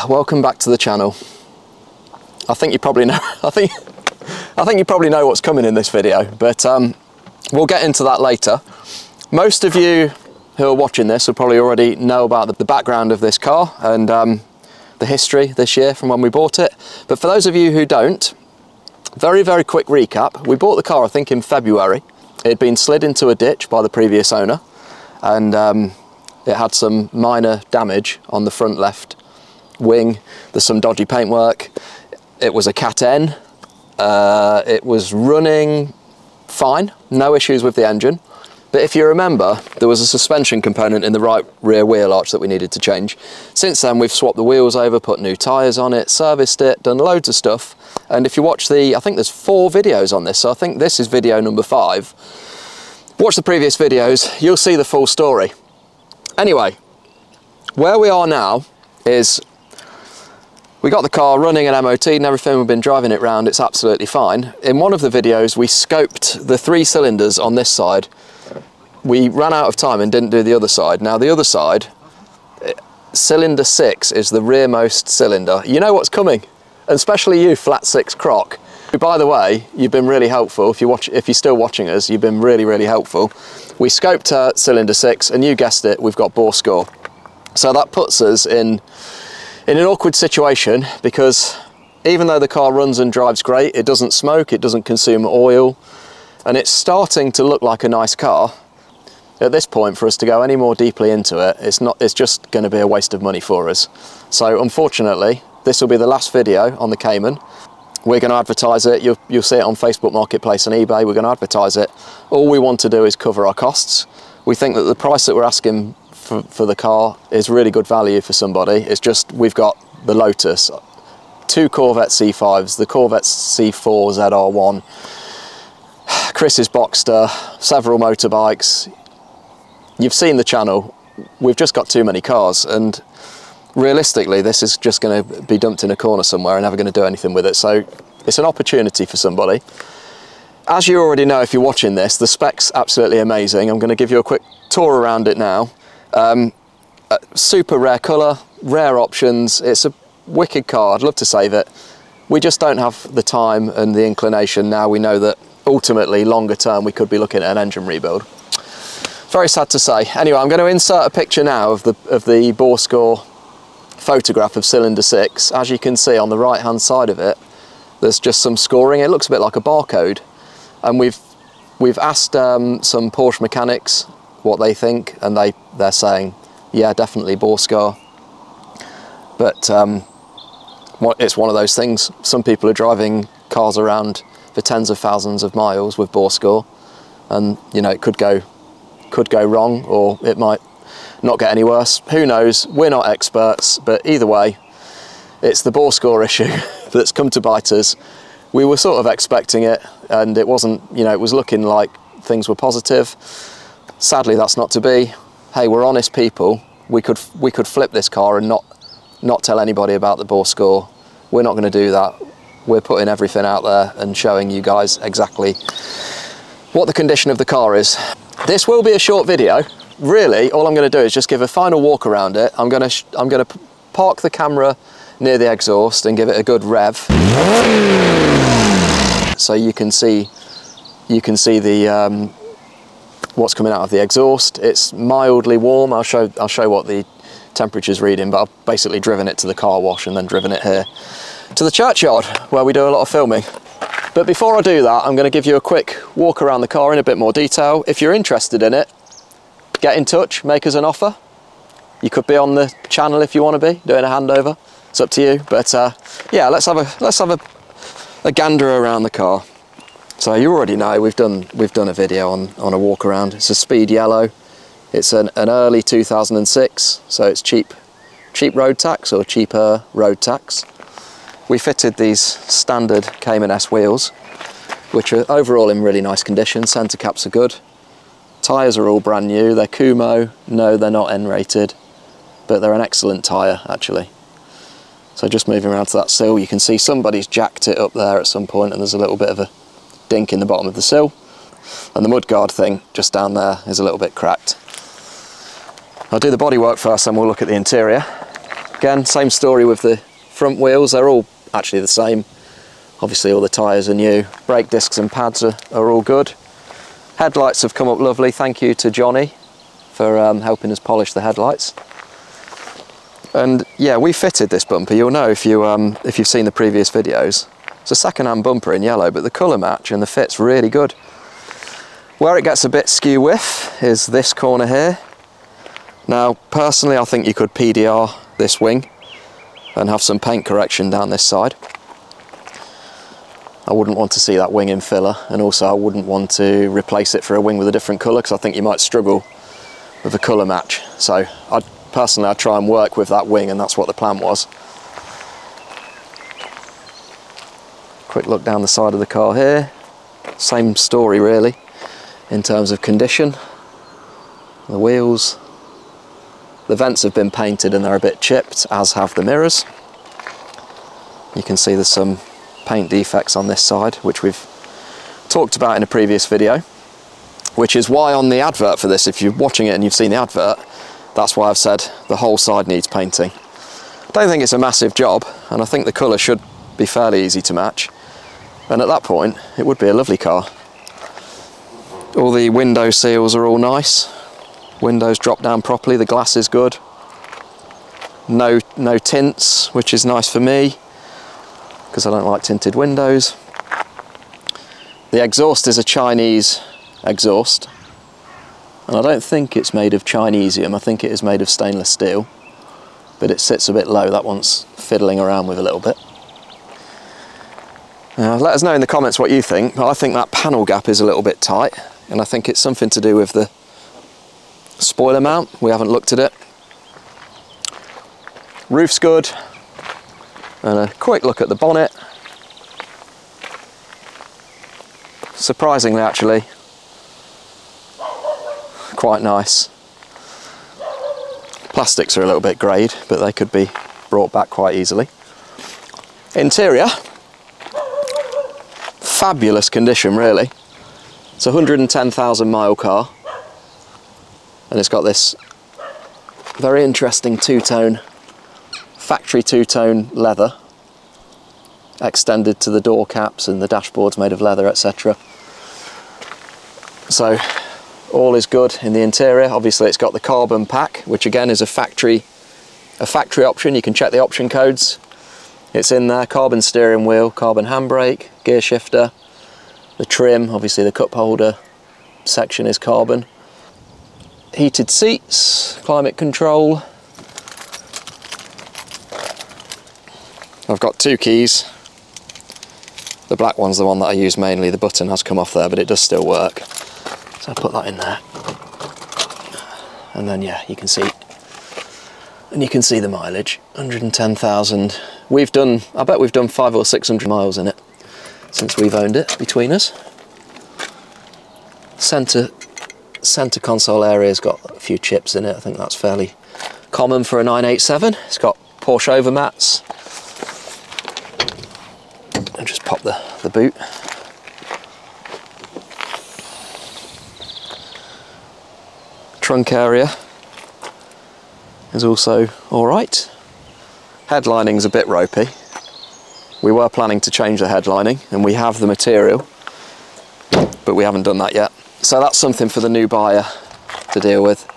Welcome back to the channel. I think you probably know. I think you probably know what's coming in this video, but we'll get into that later. Most of you who are watching this will probably already know about the background of this car and the history this year from when we bought it. But for those of you who don't, very quick recap. We bought the car, I think, in February. It had been slid into a ditch by the previous owner, and it had some minor damage on the front left wing. There's some dodgy paintwork. It was a Cat N. It was running fine, no issues with the engine. But if you remember, there was a suspension component in the right rear wheel arch that we needed to change. Since then, we've swapped the wheels over, put new tyres on it, serviced it, done loads of stuff. And if you watch I think there's 4 videos on this, so I think this is video number 5. Watch the previous videos, you'll see the full story. Anyway, where we are now is we got the car running an MOT and everything. We've been driving it round, it's absolutely fine. In one of the videos, we scoped the 3 cylinders on this side. We ran out of time and didn't do the other side. Now the other side, cylinder 6 is the rearmost cylinder. You know what's coming, and especially you, flat 6 croc. By the way, you've been really helpful. If you're still watching us, you've been really helpful. We scoped cylinder 6, and you guessed it, we've got bore score. So that puts us in an awkward situation, because even though the car runs and drives great, it doesn't smoke, it doesn't consume oil, and it's starting to look like a nice car. At this point, for us to go any more deeply into it, it's just going to be a waste of money for us. So unfortunately, this will be the last video on the Cayman. We're going to advertise it. You'll see it on Facebook Marketplace and eBay. We're going to advertise it. All we want to do is cover our costs. We think that the price that we're asking for the car is really good value for somebody. It's just, we've got the Lotus, 2 Corvette C5s, the Corvette C4 ZR1, Chris's Boxster, several motorbikes. You've seen the channel. We've just got too many cars, and realistically this is just going to be dumped in a corner somewhere and never going to do anything with it. So it's an opportunity for somebody. As you already know, if you're watching this, the spec's absolutely amazing. I'm going to give you a quick tour around it now. Super rare colour, rare options. It's a wicked car. I'd love to save it. We just don't have the time and the inclination now. We know that ultimately, longer term, we could be looking at an engine rebuild. Very sad to say. Anyway, I'm going to insert a picture now of the bore score photograph of cylinder 6. As you can see on the right hand side of it, there's just some scoring. It looks a bit like a barcode, and we've asked some Porsche mechanics what they think, and they're saying, yeah, definitely bore score. But it's one of those things. Some people are driving cars around for tens of thousands of miles with bore score, and you know, it could go wrong, or it might not get any worse. Who knows? We're not experts, but either way, it's the bore score issue that's come to bite us. We were sort of expecting it, and it wasn't, you know, it was looking like things were positive. Sadly, that's not to be. Hey, we're honest people. We could flip this car and not tell anybody about the bore score. We're not going to do that. We're putting everything out there and showing you guys exactly what the condition of the car is. This will be a short video. Really, all I'm going to do is just give a final walk around it. I'm going to park the camera near the exhaust and give it a good rev, so you can see the what's coming out of the exhaust. It's mildly warm. I'll show what the temperature's reading, but I've basically driven it to the car wash and then driven it here to the churchyard where we do a lot of filming. But before I do that, I'm going to give you a quick walk around the car in a bit more detail. If you're interested in it, get in touch, make us an offer. You could be on the channel if you want to be, doing a handover. It's up to you. But yeah, let's have a gander around the car. So you already know we've done a video on a walk around. It's a speed yellow. It's an early 2006, so it's cheap road tax, or cheaper road tax. We fitted these standard Cayman S wheels, which are overall in really nice condition. Centre caps are good. Tyres are all brand new. They're Kumo. No, they're not N-rated, but they're an excellent tyre, actually. So just moving around to that sill, you can see somebody's jacked it up there at some point, and there's a little bit of a dink in the bottom of the sill. And the mudguard thing just down there is a little bit cracked. I'll do the bodywork first, and we'll look at the interior. Again, same story with the front wheels, they're all actually the same. Obviously all the tyres are new, brake discs and pads are all good. Headlights have come up lovely, thank you to Johnny for helping us polish the headlights. And yeah, we fitted this bumper, you'll know if you've seen the previous videos. It's a second-hand bumper in yellow, but the colour match and the fit's really good. Where it gets a bit skew whiff is this corner here. Now, personally, I think you could PDR this wing and have some paint correction down this side. I wouldn't want to see that wing in filler, and also I wouldn't want to replace it for a wing with a different colour, because I think you might struggle with a colour match. So personally I'd try and work with that wing, and that's what the plan was. Quick look down the side of the car here. Same story really in terms of condition. The wheels, the vents have been painted and they're a bit chipped, as have the mirrors. You can see there's some paint defects on this side, which we've talked about in a previous video, which is why on the advert for this, if you're watching it and you've seen the advert, that's why I've said the whole side needs painting. I don't think it's a massive job, and I think the colour should be fairly easy to match, and at that point it would be a lovely car. All the window seals are all nice, windows drop down properly, the glass is good, no tints, which is nice for me because I don't like tinted windows. The exhaust is a Chinese exhaust, and I don't think it's made of Chinesium, I think it is made of stainless steel, but it sits a bit low, that one's fiddling around with a little bit. Let us know in the comments what you think. I think that panel gap is a little bit tight, and I think it's something to do with the spoiler mount. We haven't looked at it. Roof's good, and a quick look at the bonnet. Surprisingly actually, quite nice. Plastics are a little bit greyed, but they could be brought back quite easily. Interior, fabulous condition really. It's a 110,000 mile car, and it's got this very interesting factory two-tone leather extended to the door caps, and the dashboard's made of leather, etc. So all is good in the interior. Obviously it's got the carbon pack, which again is a factory option. You can check the option codes. It's in there, carbon steering wheel, carbon handbrake, gear shifter, the trim, obviously the cup holder section is carbon. Heated seats, climate control. I've got two keys. The black one's the one that I use mainly. The button has come off there, but it does still work. So I put that in there. And then yeah, you can see the mileage, 110,000. We've done, I bet we've done 500 or 600 miles in it since we've owned it between us. Centre console area's got a few chips in it. I think that's fairly common for a 987. It's got Porsche overmats. And just pop the boot. Trunk area is also alright. Headlining's a bit ropey. We were planning to change the headlining, and we have the material, but we haven't done that yet. So that's something for the new buyer to deal with.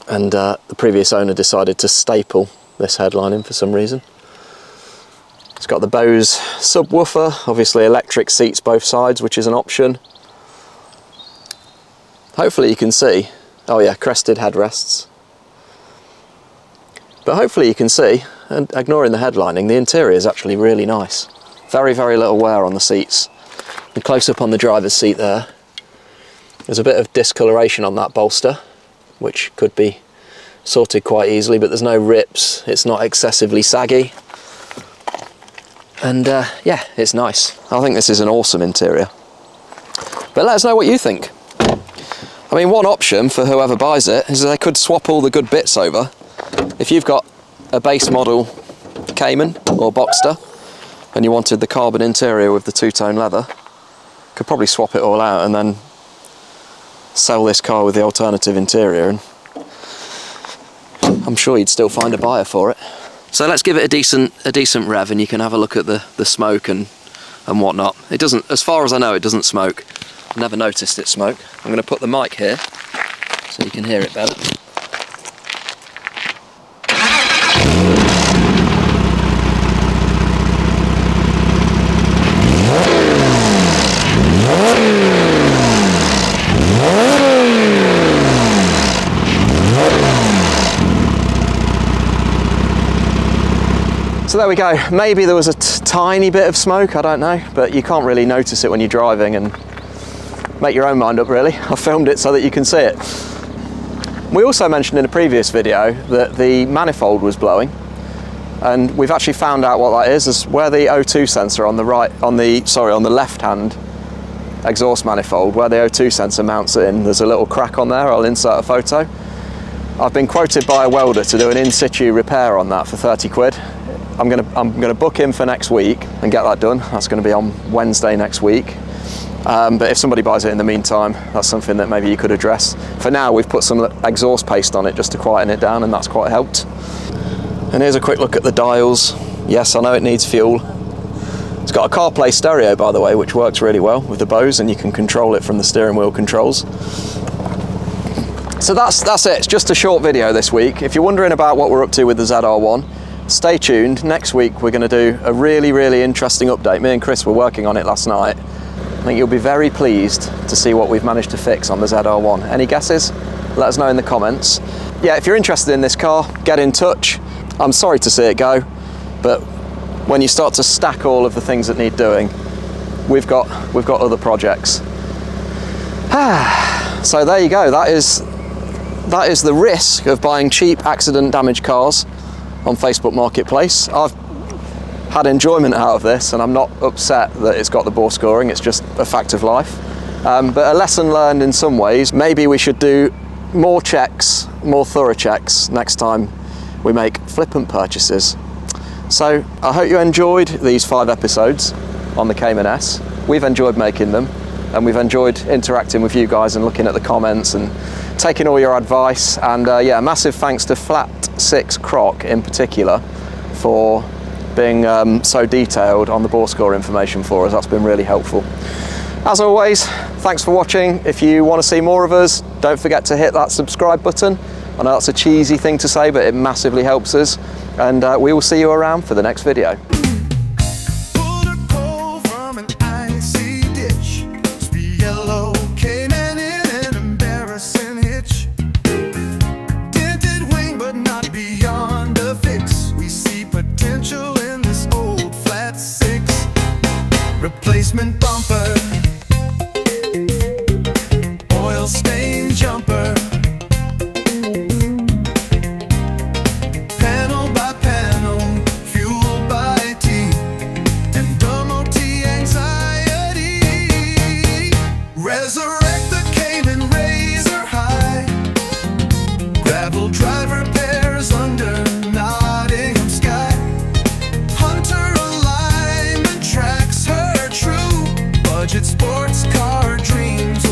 And the previous owner decided to staple this headlining for some reason. It's got the Bose subwoofer, obviously electric seats both sides, which is an option. Hopefully you can see, oh yeah, crested headrests. But hopefully you can see, and ignoring the headlining, the interior is actually really nice. Very, very little wear on the seats. And close up on the driver's seat there, there's a bit of discoloration on that bolster, which could be sorted quite easily, but there's no rips, it's not excessively saggy. And yeah, it's nice. I think this is an awesome interior. But let us know what you think. I mean, one option for whoever buys it is they could swap all the good bits over. If you've got a base model Cayman or Boxster and you wanted the carbon interior with the two-tone leather, could probably swap it all out and then sell this car with the alternative interior and I'm sure you'd still find a buyer for it. So let's give it a decent rev, and you can have a look at the smoke and whatnot. It doesn't, as far as I know, it doesn't smoke. I've never noticed it smoke. I'm going to put the mic here so you can hear it better. So there we go. Maybe there was a tiny bit of smoke, I don't know, but you can't really notice it when you're driving, and make your own mind up really. I filmed it so that you can see it. We also mentioned in a previous video that the manifold was blowing, and we've actually found out what that is where the O2 sensor on the left-hand exhaust manifold, where the O2 sensor mounts in, there's a little crack on there. I'll insert a photo. I've been quoted by a welder to do an in-situ repair on that for 30 quid. I'm gonna book him for next week and get that done. That's gonna be on Wednesday next week. But if somebody buys it in the meantime, that's something that maybe you could address. For now, we've put some exhaust paste on it just to quieten it down, and that's quite helped. And here's a quick look at the dials. Yes, I know it needs fuel. It's got a CarPlay stereo, by the way, which works really well with the Bose, and you can control it from the steering wheel controls. So that's it. It's just a short video this week. If you're wondering about what we're up to with the ZR1, stay tuned. Next week we're going to do a really interesting update. Me and Chris were working on it last night. I think you'll be very pleased to see what we've managed to fix on the ZR1. Any guesses? Let us know in the comments. Yeah, if you're interested in this car, get in touch. I'm sorry to see it go, but when you start to stack all of the things that need doing, we've got other projects. So there you go. That is the risk of buying cheap accident damaged cars on Facebook Marketplace. I've had enjoyment out of this, and I'm not upset that it's got the bore scoring. It's just a fact of life. But a lesson learned in some ways. Maybe we should do more checks, more thorough checks next time we make flippant purchases. So I hope you enjoyed these 5 episodes on the Cayman S. We've enjoyed making them, and we've enjoyed interacting with you guys and looking at the comments and taking all your advice. And yeah, massive thanks to Flat 6 Croc in particular for being so detailed on the bore score information for us. That's been really helpful. As always, thanks for watching. If you want to see more of us, don't forget to hit that subscribe button. I know that's a cheesy thing to say, but it massively helps us, and we will see you around for the next video. Replacement bumper, oil stain jumper, panel by panel, fuel by T, and MOT anxiety. Resurrect the Cayman razor high, gravel drive repairs under Nottingham sky, Hunter alignment tracks her true budget sports car dreams.